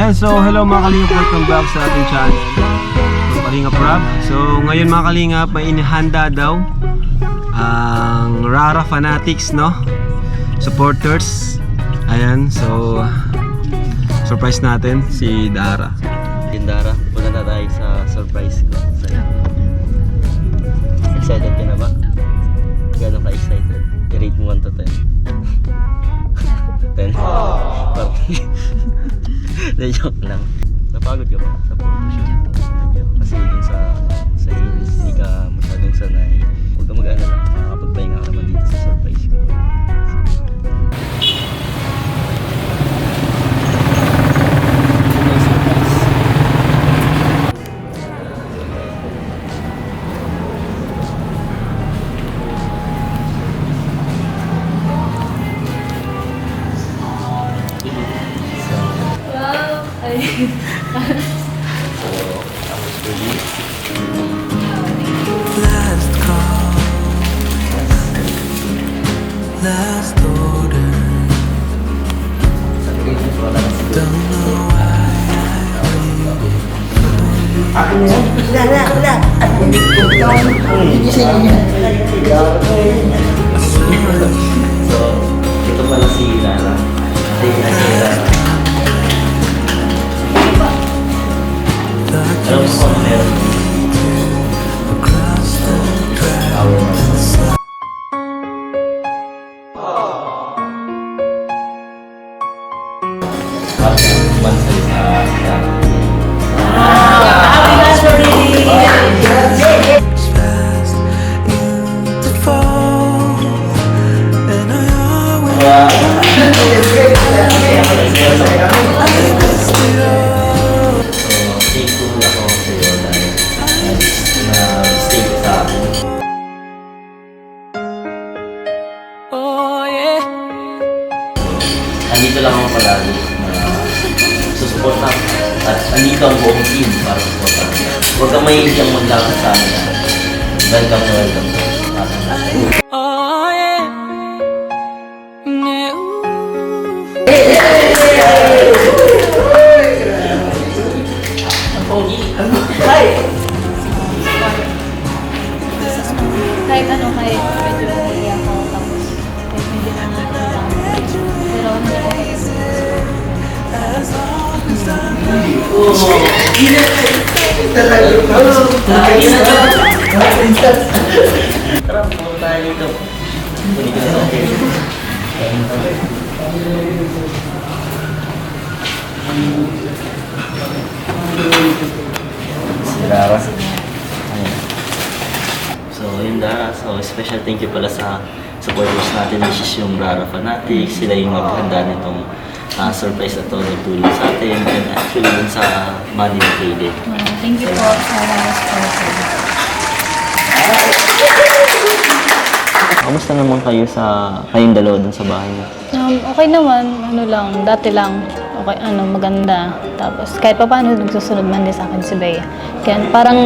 Ayan, so hello mga kalingap, welcome back sa ating channel Kalingap Rob. So ngayon mga kalingap, may inihanda daw ang Rara Fanatics, no? Supporters. Ayan, so surprise natin si Dara. Dara, punta na tayo sa surprise ko sa'yo. Excited ka na ba? Gano'n ka excited? I-rate mo 1 to 10. 10? Joke lang. Napagod ka ba sa photoshoot? Kasi dun sa hills, hindi ka masyadong sanay. Huwag ka mag-alala, makakapagpahinga ka naman dito sa surprise ko. Last call, last order. Don't know why I So, ito pala si Lara. Alam mo kung ano meron? across the track. Fast into fall, and I always missed it all. So, thankful ako sa iyo dahil na-stay ka sa akin. Oh yeah. Andito lang ako palagi na susuporta at andito ang buong team para susuporta. Huwag kang mahihiyang maglakad sa amin. Welcome to welcome to ating lahat. Oh yeah. Yeah. Kahit ano, kahit medyo hindi ako tapos kahit hindi na natin pero hindi ko Tara, pumunta tayo dito. Kunin ko na okay. Dara. Ayan. So, yun Dara. So, special thank you pala sa supporters natin, which is yung Rara Fanatics. Sila yung maghanda nitong surprise na to, nagtulong sa atin. And actually, dun sa money na payday. thank you po sa mga sponsor. Kamusta naman kayo kayong dalawa dun sa bahay niyo? Okay naman, ano lang, dati lang, okay, maganda. Tapos kahit pa paano nagsusunod man din sa akin si Bea. Kaya parang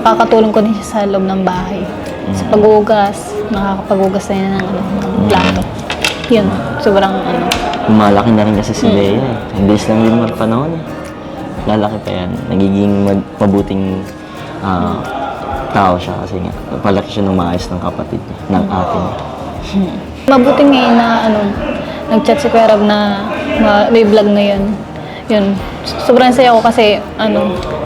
nakakatulong ko din siya sa loob ng bahay. Sa paghugas, nakakapaghugas na yan ng plato. Yun, sobrang Malaki na rin kasi si Bea eh. Ang bilis lang din magpanahon eh. Lalaki pa yan. Nagiging mabuting tao siya kasi nga palaki siya ng maayos ng kapatid niya, ng ate niya. Mabuti ngayon na nag-chat si Kuya Rob na may vlog na yun. Yun, sobrang saya ko kasi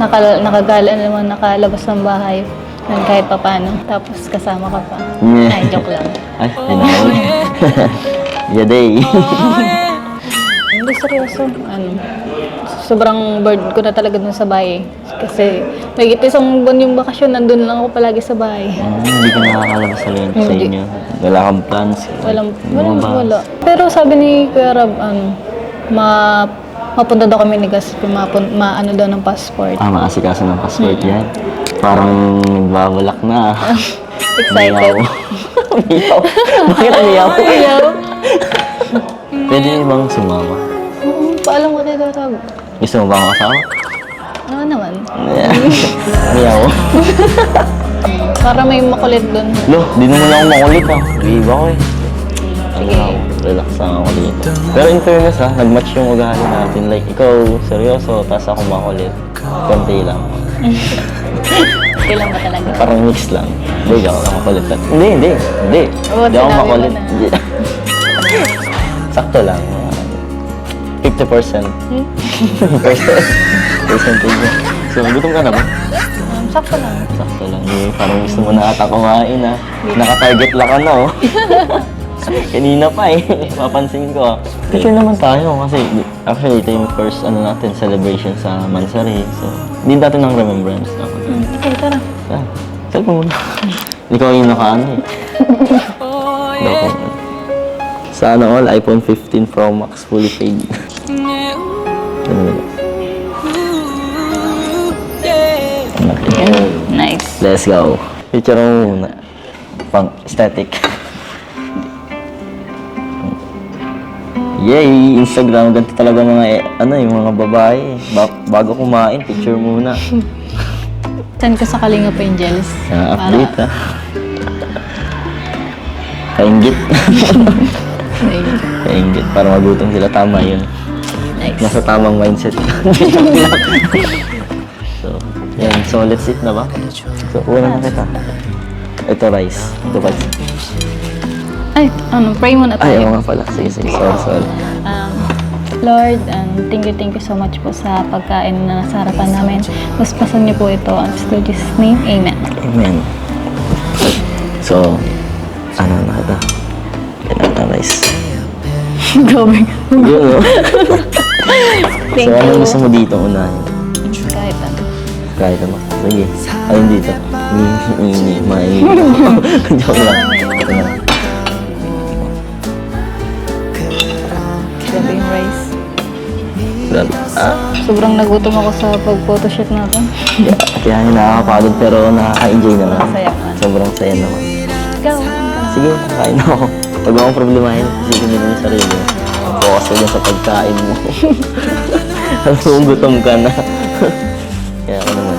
nakagala naman, nakalabas ng bahay. Yun, kahit pa paano. Tapos kasama ka pa. Ay, joke lang. Ay, dinaw. Yaday. Hindi seryoso. Sobrang bird ko na talaga dun sa bahay. Kasi may isang buwan yung bakasyon, nandun lang ako palagi sa bahay. Hindi ka nakakalabas sa Hindi. inyo. Wala kang plans. Wala. Pero sabi ni Kuya Rob, mapunta daw kami ni Gas, maano daw ng passport. Maasikaso ng passport yan. Parang nagbabalak na. Excited. Umiyaw. Bakit umiyaw? Ayaw. Pwede bang sumama? Paalam ko kay Kuya Rob. Gusto mo ba akong kasama? Ano naman? Umiyaw. Para may makulit dun. Lo, di naman ako makulit ah. Iba ko eh. Sige. relax lang ako dito. Pero in fairness ha, nag-match yung ugali natin. Like, ikaw seryoso, tapos ako makulit. Konti lang. Kailan ba talaga? Parang mix lang. Hindi, ako lang makulit. Hindi. Oo, Hindi ako sinabi mo makulit. na. Hindi. Sakto lang. 50%. Percentage. So, gutom ka na ba? Sakto lang. Sakto lang. Eh, parang gusto mo na ata kumain ah. Naka-target lang ka na oh. Kanina pa eh. Papansin ko ah. Picture naman tayo kasi actually ito yung first natin celebration sa Mansari. So, hindi natin ng remembrance. Okay, tara. Ah, cellphone muna. Ikaw yung nakaano eh. Oh yeah. Document. Sana all, iPhone 15 Pro Max fully paid. Yeah. Ano yun? Yeah. Nice. Let's go. Picture mo muna. Pang aesthetic. Yay! Instagram, ganito talaga mga, yung mga babae. Bago kumain, picture muna. Saan ka sa Kalinga pa yung gels? Update ha. Kainggit. Kainggit. Para magutom sila. Tama yun. Nice. Nasa tamang mindset. So, yan. So, let's eat na ba? So, una na kita. Ito rice. Ito rice. Ay, pray muna Ay, tayo. oo nga pala. Sige. Sorry. Lord, thank you so much po sa pagkain na nasa harapan namin. Mas pasan niyo po ito. In Jesus' name, Amen. Amen. So, ano na ito? Yan ang rice. Grabe. Yun, no? Thank So, anong you. gusto mo dito unahin? Kahit ano. Kahit ano. Sige. Ayun dito. Joke lang. Ito na. Grabe yung rice. Grabe. Sobrang nagutom ako sa pag-photoshoot natin. Kaya nakakapagod pero nakaka-enjoy naman. Masaya ka. Sobrang saya naman. Ikaw. Sige, kain na ako. Huwag mo akong problemahin. Sige nila yung sarili. Focus ka dyan sa pagkain mo. Alam mo, gutom ka na. Kaya ako naman.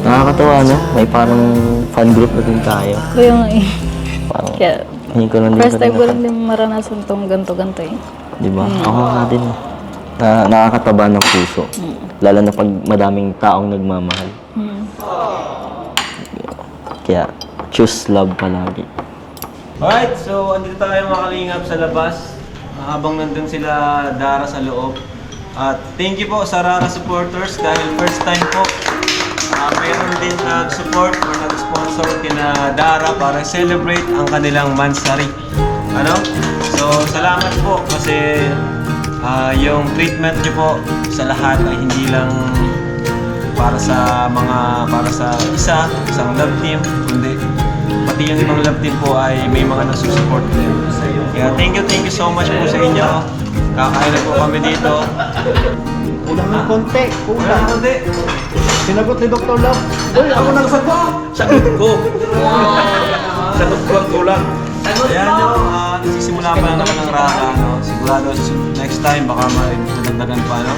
Nakakatawa, no? May parang fan group na din tayo. Kaya nga eh. Parang, Kaya, hindi ko lang din first time ko na- lang din maranasan tong ganto-ganto eh. Di ba? Ako nga din. Nakakataba ng puso. Lalo na pag madaming taong nagmamahal. Kaya, choose love palagi. Alright, so andito tayo mga kalingap sa labas. Habang nandun sila Dara sa loob. At thank you po sa Rara supporters dahil first time po meron din nag-support or nag-sponsor kina Dara para celebrate ang kanilang Mansari. Ano? So salamat po kasi yung treatment nyo po sa lahat ay hindi lang para sa isang love team, kundi pati yung ibang love team po ay may mga nasusupport din. Kaya thank you so much po sa inyo. Kakain na po kami dito. Kulang ng konti. Wala na konti. Sinagot ni Dr. Love. Uy, ako nagsagot. Sagot ko. Sagot ko ang kulang. Ayan nyo, nagsisimula pa lang naman ng Rara. No? Sigurado next time baka madagdagan pa. No?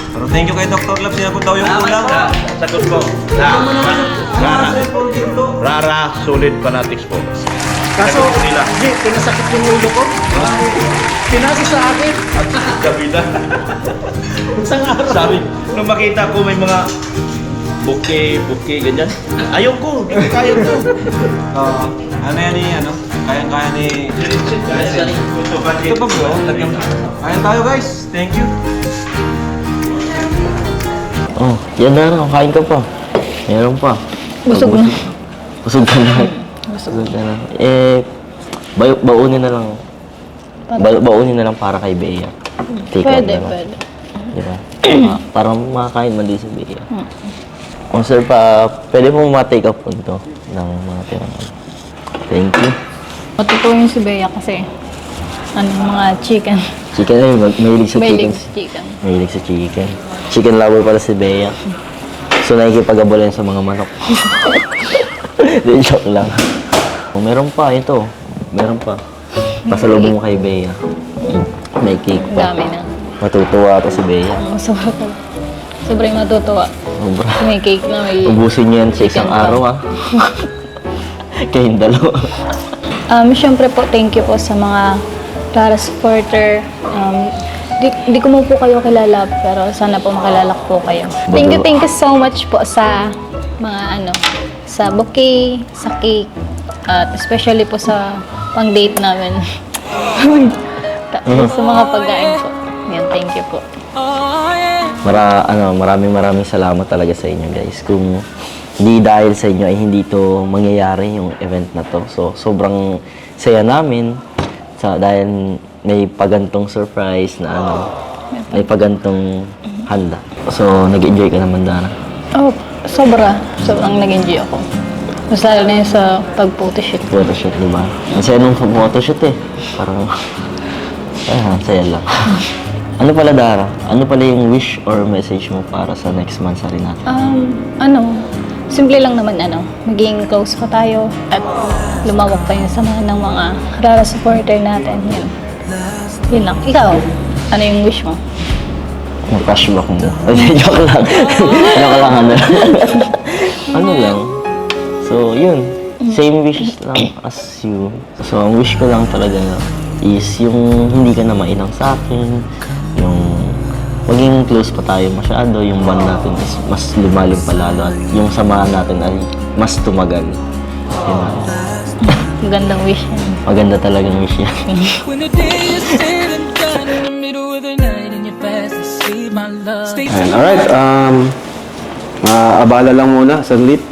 Pero thank you kay Dr. Love. Sinagot daw yung kulang. Sagot ko. Rara, solid fanatics po. Kaso, hindi, pinasakit yung ulo ko. Pinasa sa akin. Kabila. Isang araw. Sabi, nung makita ko may mga buke, ganyan. Ayaw ko, hindi ko kaya to. Ano yan ni, kayang-kaya ni... Ito pa bro, lagyan mo. Kain tayo guys. Thank you. Oh, yan na lang. Kain ka pa. Meron pa. Busog na. Busog ka na. Busog ka na. Baunin na lang. Baunin na lang para kay Bea. Take out Pwede, na lang. pwede. Diba? Para makakain man din si Bea. Oh, sir, pwede po ma-take up po ito ng mga tirang. Thank you. Matutuwa yung si Bea kasi mga chicken. Chicken na yun. Mahilig sa chicken. Mahilig sa chicken. Mahilig sa chicken. Chicken lover pala si Bea. So, nakikipag-abulan sa mga manok. Di, joke lang. Oh, meron pa, ito. Meron pa. Pasalubong mo kay Bea. May cake pa. Dami na. Matutuwa pa si Bea. Masarap pala. sobrang matutuwa. Sobra. May cake na may... Ubusin niyo yan sa isang Chicken araw, ha? Kayong dalawa. Siyempre po, thank you po sa mga Rara supporter. Di ko mo po kayo kilala, pero sana po makilala ko po kayo. Thank you so much po sa mga sa bouquet, sa cake, at especially po sa pang-date namin. Tapos sa mga pagkain po. Yan, thank you po. Oh, yeah. Maraming salamat talaga sa inyo, guys. Kung hindi dahil sa inyo ay hindi to mangyayari yung event na to. So, sobrang saya namin dahil may pagantong surprise na may pagantong handa. So, nag-enjoy ka naman, Dara. Oh, sobrang nag-enjoy ako. Mas lalo na yun sa pag-photoshoot. Photoshoot, di ba? Ang saya nung photoshoot eh. Parang, ang saya lang. Ano pala, Dara? Ano pala yung wish or message mo para sa next month sa Renata? Simple lang naman maging close pa tayo at lumawak pa yung samahan ng mga Rara supporter natin. Yun lang. Ikaw, ano yung wish mo? Mag-flashback mo. Joke lang. Joke lang, ano lang. So, yun. Same wish lang as you. So, ang wish ko lang talaga is yung hindi ka na mainang sa akin, yung maging close pa tayo masyado, yung bond natin is mas lumalim pa lalo at yung samahan natin ay mas tumagal. Yun lang. Magandang wish yan. Maganda talagang wish yan. When the day is said and done in the middle of the night and you're fast asleep, my love. Stay Ayan, alright. Abala lang muna, saglit.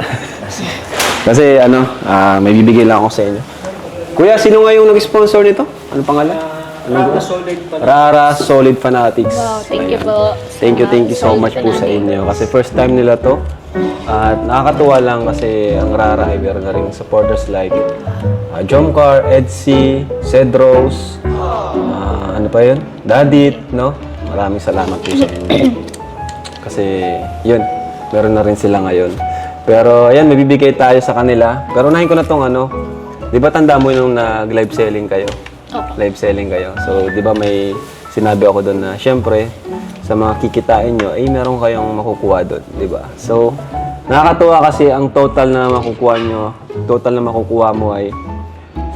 Kasi may bibigay lang ako sa inyo. Kuya, sino nga yung nag-sponsor nito? Ano pangalan? Rara Solid Fanatics. Wow, thank you po. Thank you so much po sa inyo. Kasi first time nila to. At nakakatuwa lang kasi ang Rara ay meron na rin supporters like Jomcar, Edsy, Cedros, ano pa yun? Dadit, no? Maraming salamat po sa inyo. Kasi yun, meron na rin sila ngayon. Pero ayan, may bibigay tayo sa kanila. Pero unahin ko na tong di ba tanda mo yung nag-live selling kayo? Live selling kayo. So, di ba may sinabi ako doon na syempre, sa mga kikitain nyo, ay meron kayong makukuha doon, di ba? So, nakakatuwa kasi ang total na makukuha mo ay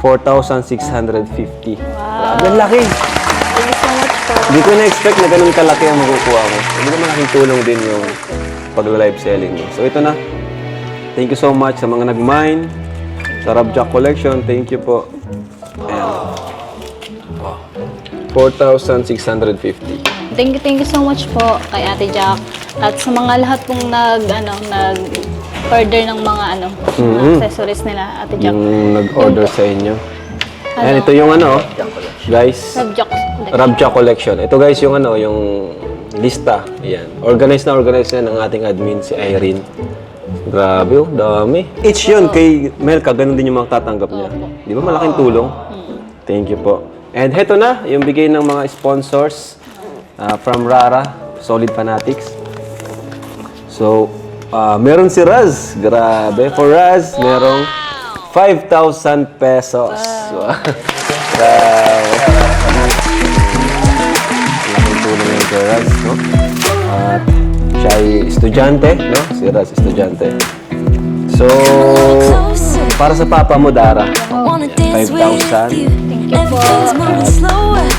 4,650. Wow. Ang laki! Thank you so much po. Hindi ko na-expect na ganun kalaki ang makukuha ko. Hindi naman malaking tulong din yung pag-live selling mo. So, ito na. Thank you so much sa mga nag-mine, sa Rabjack Collection. Thank you po. Ayan. 4,650. Thank you so much po kay Ate Jack at sa mga lahat pong nag-order ng mga mga accessories nila, Ate Jack. Yung nag-order sa inyo. Ayan, ito yung guys. Rabjack Collection. Ito guys yung yung lista. Ayan. Organized na ng ating admin, si Irene. Grabe, dami. Each yun, kay Melka, ganun din yung mga tatanggap niya. Di ba malaking tulong? Thank you po. And heto na, yung bigay ng mga sponsors from Rara, Solid Fanatics. So, meron si Raz. Grabe. For Raz, merong 5,000 pesos. Wow. Grabe. Malaking tulong yung kay Raz, no? At siya ay estudyante, no? Si Raz, estudyante. So, para sa papa mo, Dara, 5,000.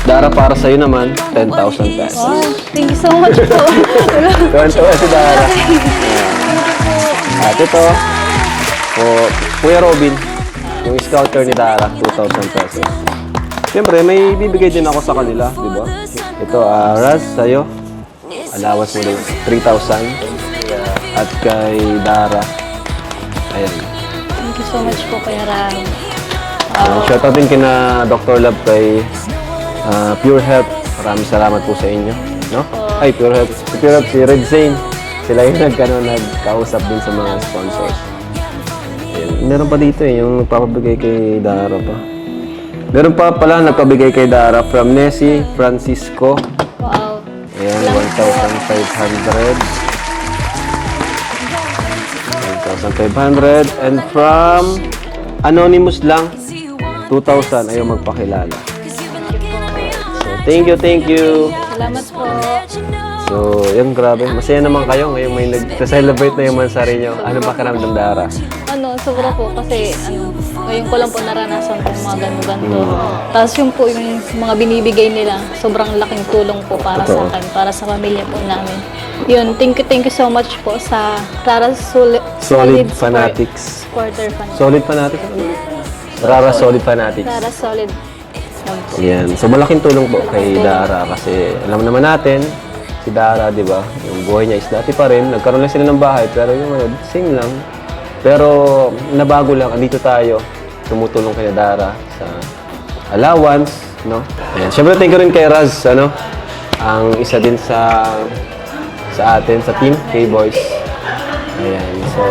Dara, para sa'yo naman, 10,000 pesos. Wow, thank you so much po. Tuwan-tuwa si Dara. At ito, Kuya Robin, yung scouter ni Dara, 2,000 pesos. Siyempre, may bibigay din ako sa kanila, di ba? Ito, Raz, sa'yo, allowance mo din, 3,000. At kay Dara, ayan. Thank you so much po kay Ram. Shoutout din kina Dr. Love kay Pure Health. Maraming salamat po sa inyo. No? Ay, Pure Health. Si Pure Health, si Red Zane. Sila yung nagkausap din sa mga sponsors. Ayan. Meron pa dito yung nagpapabigay kay Dara pa. Meron pa pala nagpabigay kay Dara from Nessie Francisco. Wow. Ayan, 1,500. And from Anonymous lang, 2,000. Ayaw magpakilala. So, thank you. Salamat po. So, yun, grabe. Masaya naman kayo ngayon may nag-celebrate na yung mansari nyo. Ano ba karamdam, Dara? Sobra po kasi ngayon ko lang po naranasan po yung mga ganito. Tapos yung po yung mga binibigay nila, sobrang laking tulong po para sa Totoo. akin, para sa pamilya po namin. Yun, thank you so much po sa Rara Solid Fanatics. Supporter Fanatics. Solid Fanatics? Rara Solid Fanatics. Rara Solid. Yan. So, malaking tulong po kay Dara kasi alam naman natin, si Dara, di ba? Yung buhay niya is dati pa rin. Nagkaroon lang sila ng bahay, pero yung same lang. Pero nabago lang. Andito tayo. Tumutulong kay Dara sa allowance, no? Ayan. Siyempre, thank you rin kay Raz, ano? Ang isa din sa atin, sa team, K-Boys. Ayan. So,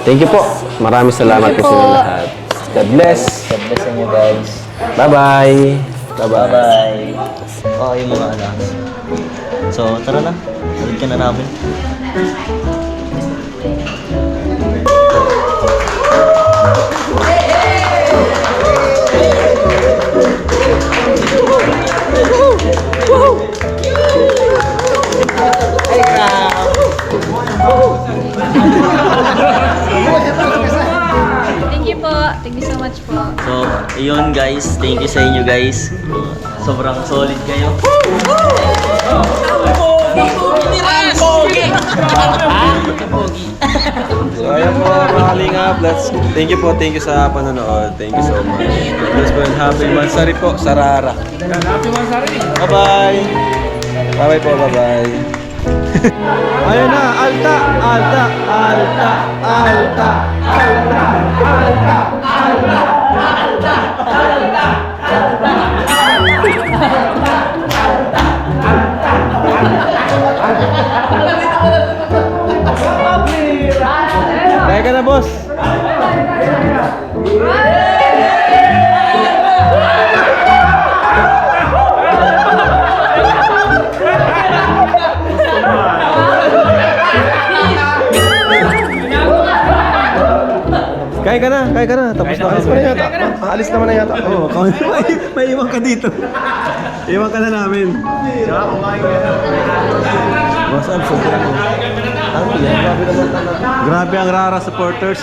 thank you po. Maraming salamat po Thank you sa inyo po. lahat. God bless. God bless inyo guys. Bye-bye. Bye-bye. Bye-bye. Oh, yung mga anak. So, tara na. Ulit ka na namin. Thank you po. Thank you so much po. So, yun guys. Thank you sa inyo guys. Sobrang solid kayo. So, ayan po, mga kalingap. Thank you sa panonood. Thank you so much. Let's go and happy Mansari po sa Rara. Happy Mansari. Bye-bye. Bye-bye po, bye-bye. Ayun na, alta, alta, alta, alta, alta, alta, alta, alta, alta. Kaya ka na, boss. Kaya ka na. Tapos na. Alis naman na yata. Oo, may iwan ka dito. Iwan ka na namin. What's up, super? Grabe ang Rara supporters.